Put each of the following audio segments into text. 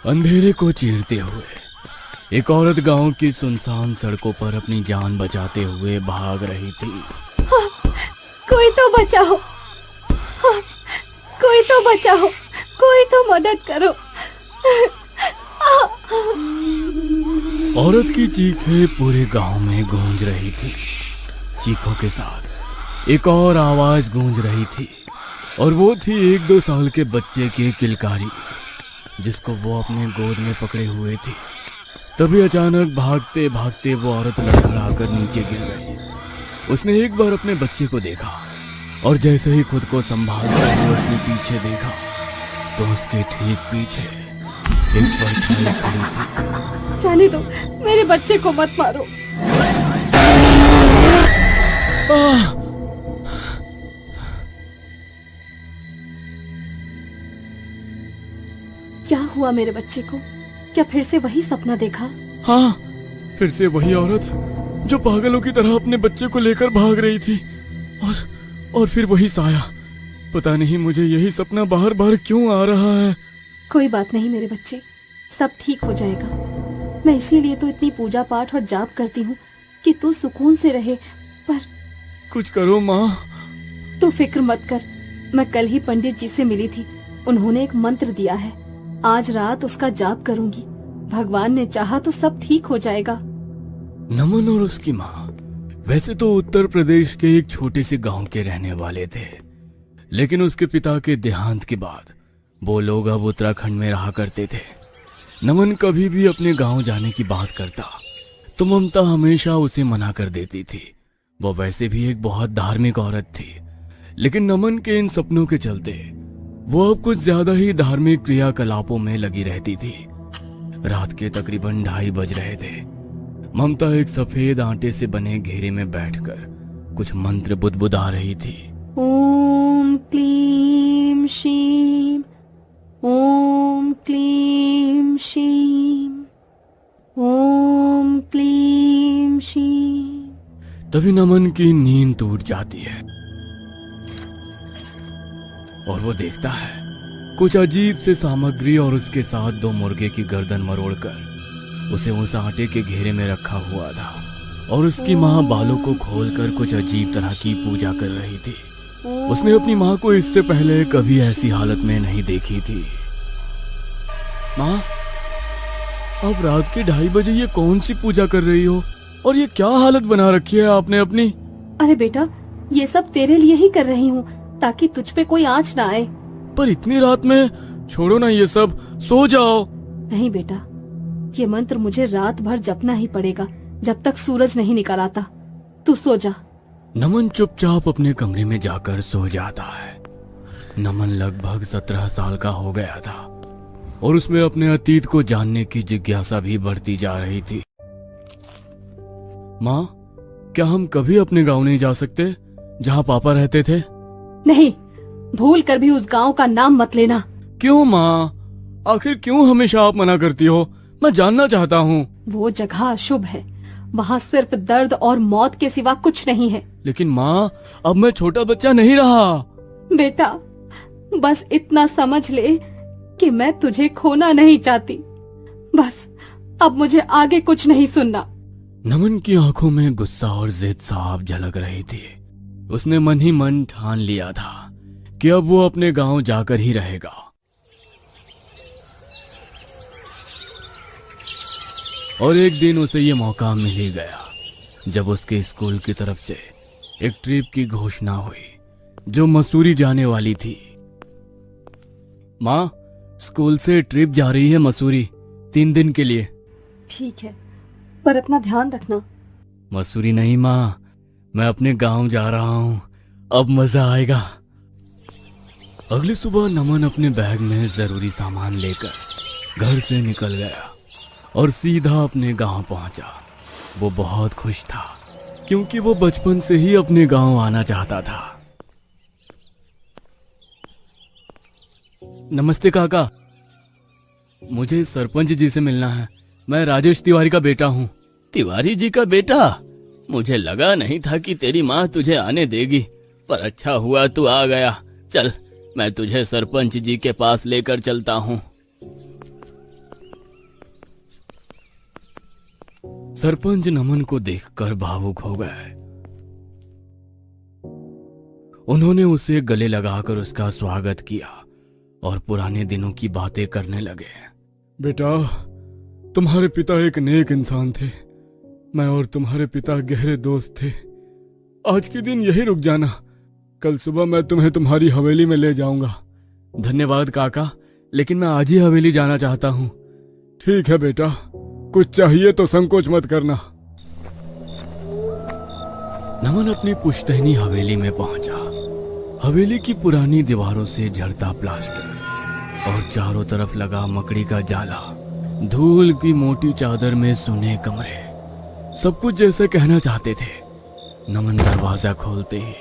अंधेरे को चीरते हुए एक औरत गांव की सुनसान सड़कों पर अपनी जान बचाते हुए भाग रही थी। हाँ, कोई तो बचाओ, हाँ, कोई तो बचाओ, कोई तो मदद करो। औरत की चीखें पूरे गांव में गूंज रही थी। चीखों के साथ एक और आवाज गूंज रही थी और वो थी 1-2 साल के बच्चे की किलकारी, जिसको वो अपने गोद में पकड़े हुए थी। तभी अचानक भागते भागते वो औरत लड़खड़ाकर नीचे गिर गई। उसने एक बार अपने बच्चे को देखा और जैसे ही खुद को संभालते हुए उसने पीछे देखा तो उसके ठीक पीछे एक परछाई खड़ी थी। जाने दो, मेरे बच्चे को मत मारो। क्या हुआ मेरे बच्चे को? क्या फिर से वही सपना देखा? हाँ, फिर से वही औरत जो पागलों की तरह अपने बच्चे को लेकर भाग रही थी और फिर वही साया। पता नहीं मुझे यही सपना बार बार क्यों आ रहा है। कोई बात नहीं मेरे बच्चे, सब ठीक हो जाएगा। मैं इसीलिए तो इतनी पूजा पाठ और जाप करती हूँ कि तू सुकून से रहे। पर कुछ करो माँ। तू फिक्र मत कर, मैं कल ही पंडित जी से मिली थी। उन्होंने एक मंत्र दिया है, आज रात उसका जाप करूंगी। भगवान ने चाहा तो सब ठीक हो जाएगा। नमन और उसकी माँ वैसे तो उत्तर प्रदेश के एक छोटे से गांव के रहने वाले थे, लेकिन उसके पिता के देहांत के बाद वो लोग अब उत्तराखंड में रहा करते थे। नमन कभी भी अपने गांव जाने की बात करता तो ममता हमेशा उसे मना कर देती थी। वो वैसे भी एक बहुत धार्मिक औरत थी, लेकिन नमन के इन सपनों के चलते वो अब कुछ ज्यादा ही धार्मिक क्रियाकलापों में लगी रहती थी। रात के तकरीबन 2:30 बज रहे थे। ममता एक सफेद आटे से बने घेरे में बैठकर कुछ मंत्र बुदबुदा रही थी। ओम क्लीम शीम, ओम क्लीम शीम, ओम क्लीम शीम। तभी नमन की नींद टूट जाती है और वो देखता है कुछ अजीब से सामग्री और उसके साथ 2 मुर्गे की गर्दन मरोड़कर उसे उस आटे के घेरे में रखा हुआ था और उसकी माँ बालों को खोलकर कुछ अजीब तरह की पूजा कर रही थी। उसने अपनी माँ को इससे पहले कभी ऐसी हालत में नहीं देखी थी। माँ, अब रात के 2:30 बजे ये कौन सी पूजा कर रही हो और ये क्या हालत बना रखी है आपने अपनी? अरे बेटा, ये सब तेरे लिए ही कर रही हूँ ताकि तुझ पे कोई आंच ना आए। पर इतनी रात में छोड़ो ना ये सब, सो जाओ। नहीं बेटा, ये मंत्र मुझे रात भर जपना ही पड़ेगा जब तक सूरज नहीं निकल आता। तू सो जा। नमन चुपचाप अपने कमरे में जाकर सो जाता है। नमन लगभग 17 साल का हो गया था और उसमें अपने अतीत को जानने की जिज्ञासा भी बढ़ती जा रही थी। माँ, क्या हम कभी अपने गांव नहीं जा सकते जहाँ पापा रहते थे? नहीं, भूल कर भी उस गांव का नाम मत लेना। क्यों माँ? आखिर क्यों हमेशा आप मना करती हो? मैं जानना चाहता हूँ। वो जगह अशुभ है, वहाँ सिर्फ दर्द और मौत के सिवा कुछ नहीं है। लेकिन माँ, अब मैं छोटा बच्चा नहीं रहा। बेटा, बस इतना समझ ले कि मैं तुझे खोना नहीं चाहती। बस अब मुझे आगे कुछ नहीं सुनना। नमन की आंखों में गुस्सा और जिद साफ झलक रही थी। उसने मन ही मन ठान लिया था कि अब वो अपने गांव जाकर ही रहेगा। और एक दिन उसे ये मौका मिल ही गया जब उसके स्कूल की तरफ से एक ट्रिप की घोषणा हुई जो मसूरी जाने वाली थी। माँ, स्कूल से ट्रिप जा रही है मसूरी 3 दिन के लिए। ठीक है, पर अपना ध्यान रखना। मसूरी नहीं माँ, मैं अपने गांव जा रहा हूँ, अब मजा आएगा। अगली सुबह नमन अपने बैग में जरूरी सामान लेकर घर से निकल गया और सीधा अपने गांव पहुंचा। वो बहुत खुश था क्योंकि वो बचपन से ही अपने गांव आना चाहता था। नमस्ते काका, मुझे सरपंच जी से मिलना है। मैं राजेश तिवारी का बेटा हूँ। तिवारी जी का बेटा? मुझे लगा नहीं था कि तेरी माँ तुझे आने देगी, पर अच्छा हुआ तू आ गया। चल, मैं तुझे सरपंच जी के पास लेकर चलता हूँ। सरपंच नमन को देखकर भावुक हो गए। उन्होंने उसे गले लगाकर उसका स्वागत किया और पुराने दिनों की बातें करने लगे। बेटा, तुम्हारे पिता एक नेक इंसान थे। मैं और तुम्हारे पिता गहरे दोस्त थे। आज के दिन यही रुक जाना। कल सुबह मैं तुम्हें तुम्हारी हवेली में ले जाऊंगा। धन्यवाद काका, लेकिन मैं आज ही हवेली जाना चाहता हूँ। ठीक है बेटा, कुछ चाहिए तो संकोच मत करना। नमन अपनी पुश्तैनी हवेली में पहुंचा। हवेली की पुरानी दीवारों से झड़ता प्लास्टर और चारों तरफ लगा मकड़ी का जाला, धूल की मोटी चादर में सुने कमरे, सब कुछ जैसे कहना चाहते थे। नमन दरवाजा खोलते ही,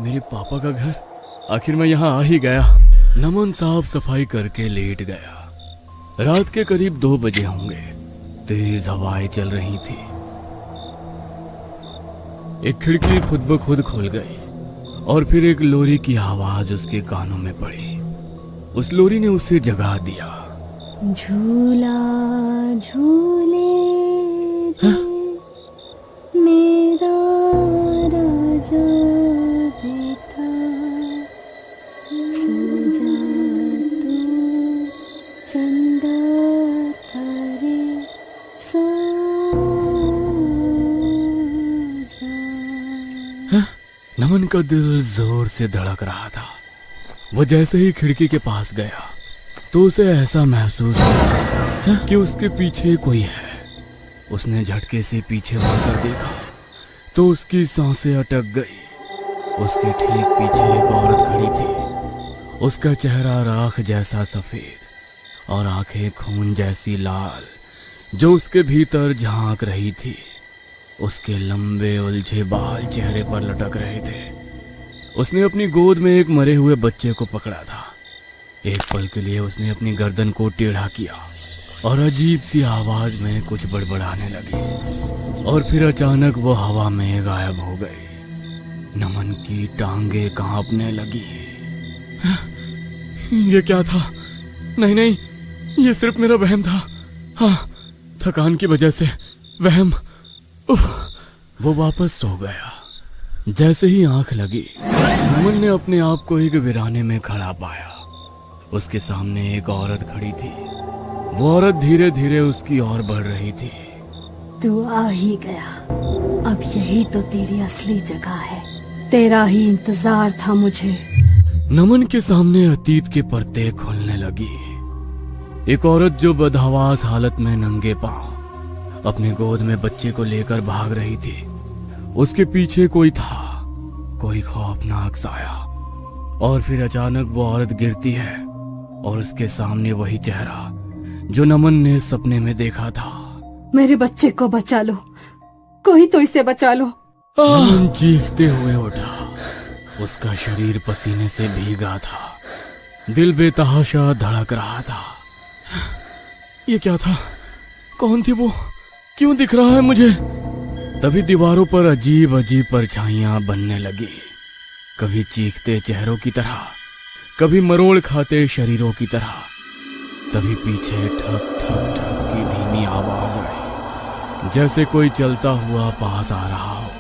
मेरे पापा का घर, आखिर मैं यहाँ आ ही गया। नमन साफ सफाई करके लेट गया। रात के करीब 2 बजे होंगे। तेज हवाएं चल रही थी। एक खिड़की खुद ब खुद खुल गई और फिर एक लोरी की आवाज उसके कानों में पड़ी। उस लोरी ने उसे जगा दिया। झूला झूले रे मेरा राजा बेटा, सो जा तू चंदा तारे, सो जा। नमन का दिल जोर से धड़क रहा था। वो जैसे ही खिड़की के पास गया तो उसे ऐसा महसूस हुआ कि उसके पीछे कोई है। उसने झटके से पीछे मुड़कर देखा तो उसकी सांसें अटक गई। उसके ठीक पीछे एक औरत खड़ी थी। उसका चेहरा राख जैसा सफेद और आंखें खून जैसी लाल, जो उसके भीतर झांक रही थी। उसके लंबे उलझे बाल चेहरे पर लटक रहे थे। उसने अपनी गोद में एक मरे हुए बच्चे को पकड़ा था। एक पल के लिए उसने अपनी गर्दन को टेढ़ा किया और अजीब सी आवाज में कुछ बड़बड़ाने लगी और फिर अचानक वो हवा में गायब हो गई। नमन की टांगे कांपने लगी। ये क्या था? नहीं नहीं, ये सिर्फ मेरा वहम था। हाँ, थकान की वजह से वहम। वो वापस सो गया। जैसे ही आंख लगी, नमन ने अपने आप को एक वीराने में खड़ा पाया। उसके सामने एक औरत खड़ी थी। वो औरत धीरे धीरे उसकी ओर बढ़ रही थी। तू आ ही गया। अब यही तो तेरी असली जगह है। तेरा ही इंतजार था मुझे। नमन के सामने अतीत के पर्दे खुलने लगी। एक औरत जो बदहवास हालत में नंगे पांव अपने गोद में बच्चे को लेकर भाग रही थी। उसके पीछे कोई था, कोई खौफनाक साया। और फिर अचानक वो औरत गिरती है और उसके सामने वही चेहरा जो नमन ने सपने में देखा था। मेरे बच्चे को बचा लो, कोई तो इसे बचा लो। नमन चीखते हुए उठा। उसका शरीर पसीने से भीगा था। दिल बेतहाशा धड़क रहा था। ये क्या था? कौन थी वो? क्यों दिख रहा है मुझे? तभी दीवारों पर अजीब अजीब परछाइयां बनने लगी, कभी चीखते चेहरों की तरह, कभी मरोड़ खाते शरीरों की तरह। तभी पीछे ठक ठक ठक की धीमी आवाज आई, जैसे कोई चलता हुआ पास आ रहा हो।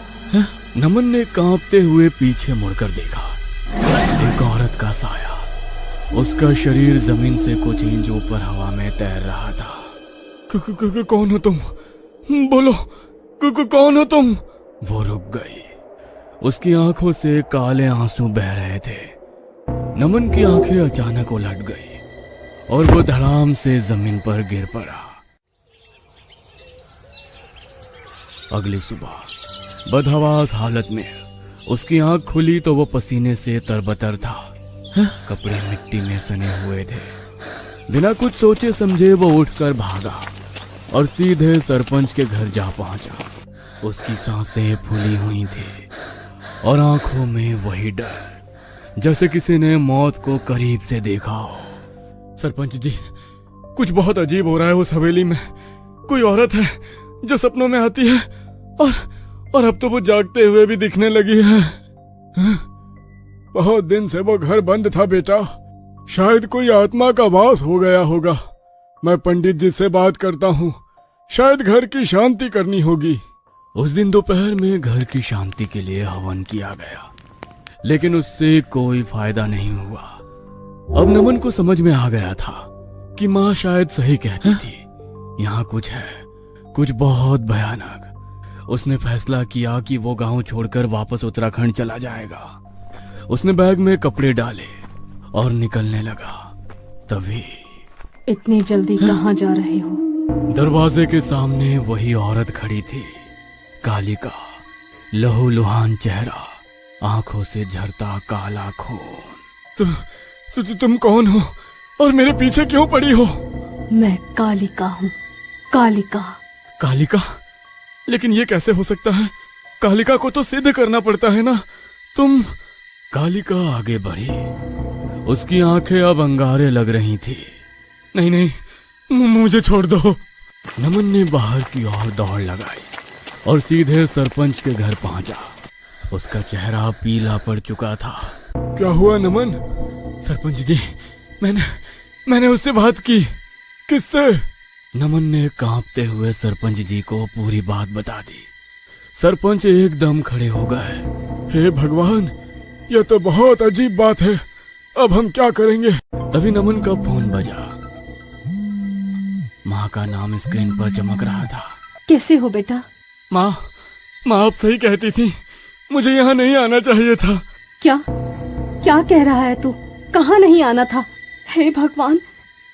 नमन ने कांपते हुए पीछे मुड़कर देखा। एक औरत का साया, उसका शरीर जमीन से कुछ इंच ऊपर हवा में तैर रहा था। कौन हो तुम? बोलो, कौन हो तुम? वो रुक गई। उसकी आंखों से काले आंसू बह रहे थे। नमन की आंखें अचानक उलट गई और वो धड़ाम से जमीन पर गिर पड़ा। अगली सुबह बदहवास हालत में उसकी आंख खुली तो वो पसीने से तरबतर था। कपड़े मिट्टी में सने हुए थे। बिना कुछ सोचे समझे वो उठकर भागा और सीधे सरपंच के घर जा पहुंचा। उसकी सांसें फूली हुई थी और आंखों में वही डर, जैसे किसी ने मौत को करीब से देखा हो। सरपंच जी, कुछ बहुत अजीब हो रहा है उस हवेली में। कोई औरत है जो सपनों में आती है और अब तो वो जागते हुए भी दिखने लगी है। बहुत दिन से वो घर बंद था बेटा। शायद कोई आत्मा का वास हो गया होगा। मैं पंडित जी से बात करता हूँ, शायद घर की शांति करनी होगी। उस दिन दोपहर में घर की शांति के लिए हवन किया गया, लेकिन उससे कोई फायदा नहीं हुआ। अब नमन को समझ में आ गया था कि माँ शायद सही कहती थी, यहाँ कुछ है, कुछ बहुत भयानक। उसने फैसला किया कि वो गांव छोड़कर वापस उत्तराखंड चला जाएगा। उसने बैग में कपड़े डाले और निकलने लगा। तभी इतनी जल्दी कहाँ जा रहे हो? दरवाजे के सामने वही औरत खड़ी थी, कालिका, लहूलुहान चेहरा, आंखों से झरता काला खून। तुम कौन हो और मेरे पीछे क्यों पड़ी हो? मैं कालिका हूँ, कालिका। कालिका? लेकिन ये कैसे हो सकता है? कालिका को तो सिद्ध करना पड़ता है ना। तुम? कालिका आगे बढ़ी। उसकी आंखें अब अंगारे लग रही थी। नहीं नहीं, मुझे छोड़ दो। नमन ने बाहर की ओर दौड़ लगाई और सीधे सरपंच के घर पहुंचा। उसका चेहरा पीला पड़ चुका था। क्या हुआ नमन? सरपंच जी, मैंने उससे बात की। किससे? नमन ने कांपते हुए सरपंच जी को पूरी बात बता दी। सरपंच एकदम खड़े हो गए। हे भगवान, यह तो बहुत अजीब बात है। अब हम क्या करेंगे? तभी नमन का फोन बजा। माँ का नाम स्क्रीन पर चमक रहा था। कैसे हो बेटा? माँ आप सही कहती थी, मुझे यहाँ नहीं आना चाहिए था। क्या क्या कह रहा है तू? कहाँ नहीं आना था? हे भगवान,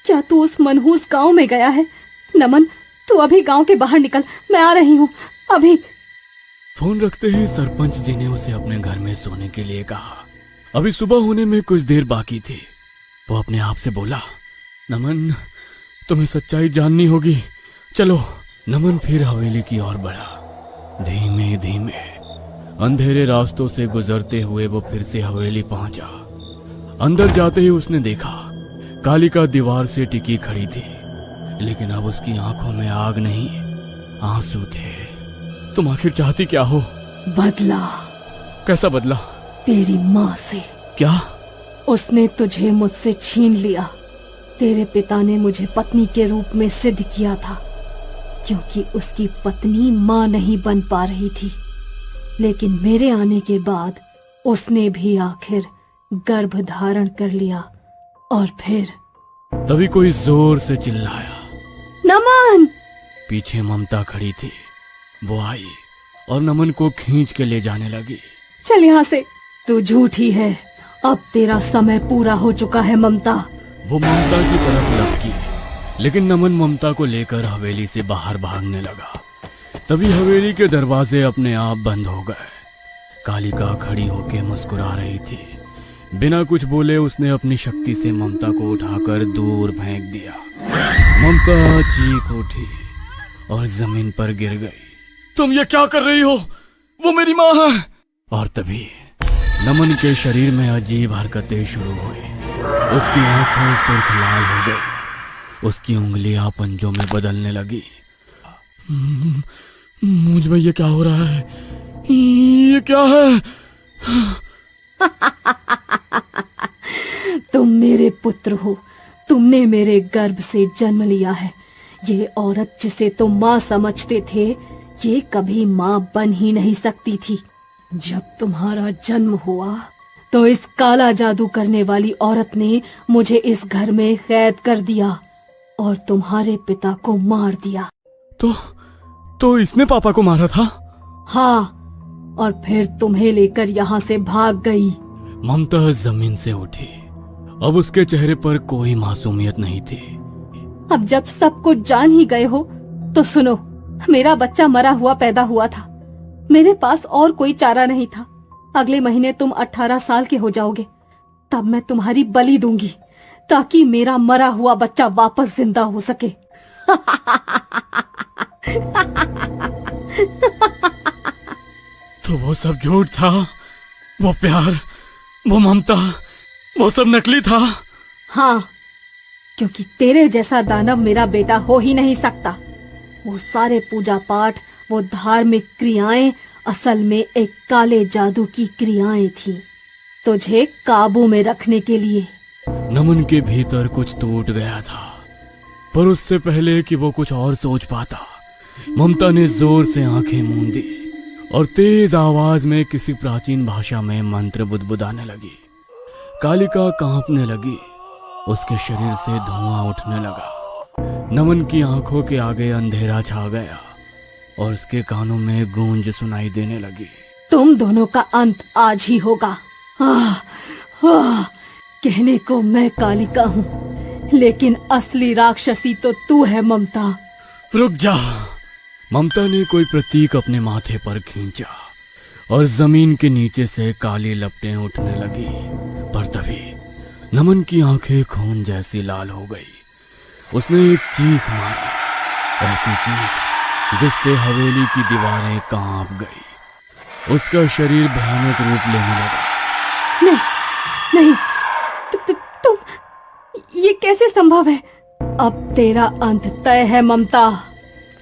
क्या तू उस मनहूस गांव में गया है? नमन, तू अभी गांव के बाहर निकल, मैं आ रही हूँ अभी। फोन रखते ही सरपंच जी ने उसे अपने घर में सोने के लिए कहा। अभी सुबह होने में कुछ देर बाकी थी। वो अपने आप से बोला, नमन, तुम्हें सच्चाई जाननी होगी, चलो। नमन फिर हवेली की ओर बढ़ा। धीमे धीमे अंधेरे रास्तों से गुजरते हुए वो फिर से हवेली पहुंचा। अंदर जाते ही उसने देखा कालिका दीवार से टिकी खड़ी थी, लेकिन अब उसकी आंखों में आग नहीं, आंसू थे। तुम आखिर चाहती क्या हो? बदला। कैसा बदला? तेरी माँ से। क्या? उसने तुझे मुझसे छीन लिया। तेरे पिता ने मुझे पत्नी के रूप में सिद्ध किया था, क्योंकि उसकी पत्नी माँ नहीं बन पा रही थी। लेकिन मेरे आने के बाद उसने भी आखिर गर्भ धारण कर लिया। और फिर तभी कोई जोर से चिल्लाया, नमन! पीछे ममता खड़ी थी। वो आई और नमन को खींच के ले जाने लगी। चल यहाँ से, तू झूठी है। अब तेरा समय पूरा हो चुका है ममता। वो ममता की तरफ लपकी, लेकिन नमन ममता को लेकर हवेली से बाहर भागने लगा। तभी हवेली के दरवाजे अपने आप बंद हो गए। कालिका खड़ी होकर मुस्कुरा रही थी। बिना कुछ बोले उसने अपनी शक्ति से ममता को उठाकर दूर फेंक दिया। ममता चीख उठी और जमीन पर गिर गई। तुम ये क्या कर रही हो? वो मेरी माँ है। और तभी नमन के शरीर में अजीब हरकतें शुरू हुई। उसकी आंखें सुर्ख लाल हो गई। उसकी उंगलियां पंजों में बदलने लगी। मुझ में ये क्या हो रहा है? ये क्या है? तुम मेरे पुत्र हो। तुमने मेरे गर्भ से जन्म लिया है। ये औरत जिसे तुम माँ समझते थे, ये कभी माँ बन ही नहीं सकती थी। जब तुम्हारा जन्म हुआ तो इस काला जादू करने वाली औरत ने मुझे इस घर में कैद कर दिया और तुम्हारे पिता को मार दिया। तो इसने पापा को मारा था? हाँ, और फिर तुम्हें लेकर यहाँ से भाग गई। ममता जमीन से उठी। अब उसके चेहरे पर कोई मासूमियत नहीं थी। अब जब सब कुछ जान ही गए हो तो सुनो, मेरा बच्चा मरा हुआ पैदा हुआ था। मेरे पास और कोई चारा नहीं था। अगले महीने तुम 18 साल के हो जाओगे, तब मैं तुम्हारी बलि दूंगी ताकि मेरा मरा हुआ बच्चा वापस जिंदा हो सके। तो वो सब झूठ था? वो प्यार, वो ममता, वो सब नकली था? हाँ, क्योंकि तेरे जैसा दानव मेरा बेटा हो ही नहीं सकता। वो सारे पूजा पाठ, वो धार्मिक क्रियाएं असल में एक काले जादू की क्रियाएं थी, तुझे काबू में रखने के लिए। नमन के भीतर कुछ टूट गया था, पर उससे पहले कि वो कुछ और सोच पाता, ममता ने जोर से आंखें मूंदी और तेज आवाज में किसी प्राचीन भाषा में मंत्र बुदबुदाने लगी। कालिका कांपने लगी, उसके शरीर से धुआं उठने लगा। नमन की आंखों के आगे अंधेरा छा गया और उसके कानों में गूंज सुनाई देने लगी। तुम दोनों का अंत आज ही होगा। कहने को मैं कालिका हूँ, लेकिन असली राक्षसी तो तू है ममता। रुक जा। ममता ने कोई प्रतीक अपने माथे पर खींचा और जमीन के नीचे से काली लपटें उठने लगी। पर तभी नमन की आंखें खून जैसी लाल हो गई। उसने एक चीख मारी, ऐसी चीख जिससे हवेली की दीवारें कांप गई। उसका शरीर भयानक रूप लेने लगा। नहीं नहीं, तुम ये कैसे संभव है? अब तेरा अंत तय है ममता।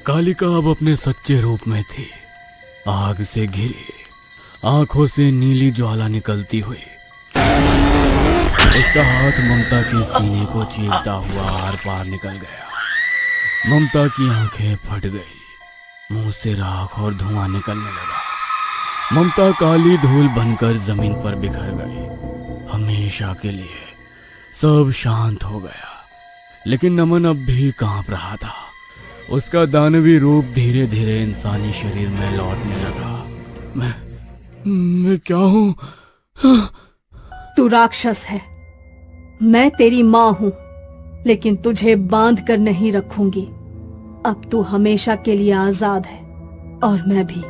कालिका अब अपने सच्चे रूप में थी। आग से घिरी, आंखों से नीली ज्वाला निकलती हुई। उसका हाथ ममता के सीने को चीरता हुआ आर पार निकल गया। ममता की आंखें फट गई, मुंह से राख और धुआं निकलने लगा। ममता काली धूल बनकर जमीन पर बिखर गई। हमेशा के लिए सब शांत हो गया, लेकिन नमन अब भी कांप रहा था। उसका दानवी रूप धीरे धीरे इंसानी शरीर में लौटने लगा। मैं क्या हूँ? तू राक्षस है। मैं तेरी माँ हूँ, लेकिन तुझे बांध कर नहीं रखूंगी। अब तू हमेशा के लिए आजाद है, और मैं भी।